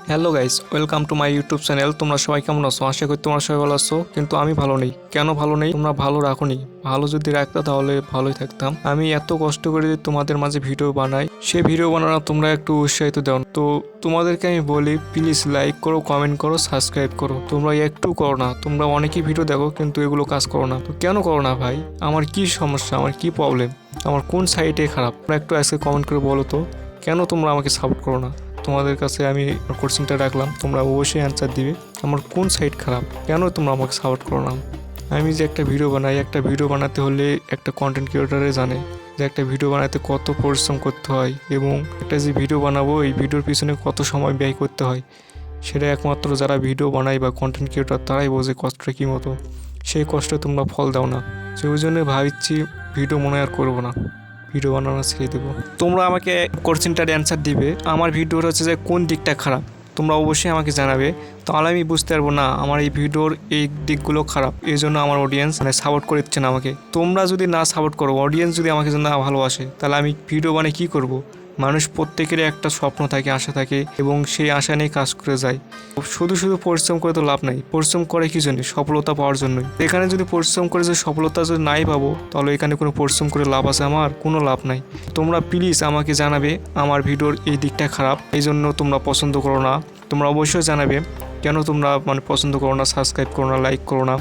Hello guys, welcome to my YouTube channel. তোমরা সবাই কেমন আছো? আশা করি তোমরা সবাই ভালো আছো, কিন্তু আমি ভালো নেই। কেন ভালো নেই? তোমরা ভালো রাখোনি। ভালো যদি রাখতাম তাহলে ভালোই থাকতাম। আমি এত কষ্ট করে যে তোমাদের মাঝে ভিডিও বানাই, সে ভিডিও বানানো তোমরা একটু উৎসাহিত দাও। তো তোমাদেরকে আমি বলি, প্লিজ লাইক করো, কমেন্ট করো, সাবস্ক্রাইব করো। তোমরা একটু করো না। তোমরা অনেকেই ভিডিও দেখো কিন্তু এগুলো কাজ করো না। তো কেন করো না ভাই? আমার কি সমস্যা? আমার কি প্রবলেম? আমার কোন সাইটে খারাপ? তোমরা একটু আজকে কমেন্ট করে বলো তো, কেন তোমরা আমাকে সাপোর্ট করো না? তোমাদের কাছে আমি কোশ্চেনটা রাখলাম, তোমরা অবশ্যই অ্যান্সার দিবে। আমার কোন সাইট খারাপ? কেন তোমরা আমাকে সাপোর্ট করো না? আমি যে একটা ভিডিও বানাই, একটা ভিডিও বানাতে হলে একটা কন্টেন্ট ক্রিয়েটারে জানে যে একটা ভিডিও বানাতে কত পরিশ্রম করতে হয়, এবং একটা যে ভিডিও বানাবো এই ভিডিওর পিছনে কত সময় ব্যয় করতে হয়, সেটা একমাত্র যারা ভিডিও বানায় বা কন্টেন্ট ক্রিয়েটার তারাই বোঝে কষ্টটা কী মতো। সেই কষ্টে তোমরা ফল দাও না। সেই জন্য ভাবছি ভিডিও মনে আর করবো না, ভিডিও বানানো ছেড়ে দেবো। তোমরা আমাকে কোশ্চেনটার অ্যান্সার দিবে, আমার ভিডিওর হচ্ছে যে কোন দিকটা খারাপ তোমরা অবশ্যই আমাকে জানাবে। তাহলে আমি বুঝতে পারবো না আমার এই ভিডিওর এই দিকগুলো খারাপ, এই জন্য আমার অডিয়েন্স সাপোর্ট করে দিচ্ছে না আমাকে। তোমরা যদি না সাপোর্ট করো, অডিয়েন্স যদি আমাকে না ভালোবাসে, তাহলে আমি ভিডিও বানিয়ে কী করব? মানুষ প্রত্যেকেরই একটা স্বপ্ন থাকে, আশা থাকে, এবং সেই আশা নিয়ে কাজ করে যায়। শুধু শুধু পরিশ্রম করে তো লাভ নাই। পরিশ্রম করে কি জন্য? সফলতা পাওয়ার জন্যই। এখানে যদি পরিশ্রম করে যে সফলতা যদি নাই পাবো, তাহলে এখানে কোনো পরিশ্রম করে লাভ আছে? আমার কোনো লাভ নাই। তোমরা প্লিজ আমাকে জানাবে আমার ভিডিওর এই দিকটা খারাপ, এই জন্য তোমরা পছন্দ করো না। তোমরা অবশ্যই জানাবে কেন তোমরা পছন্দ করো না, সাবস্ক্রাইব করো না, লাইক করো না।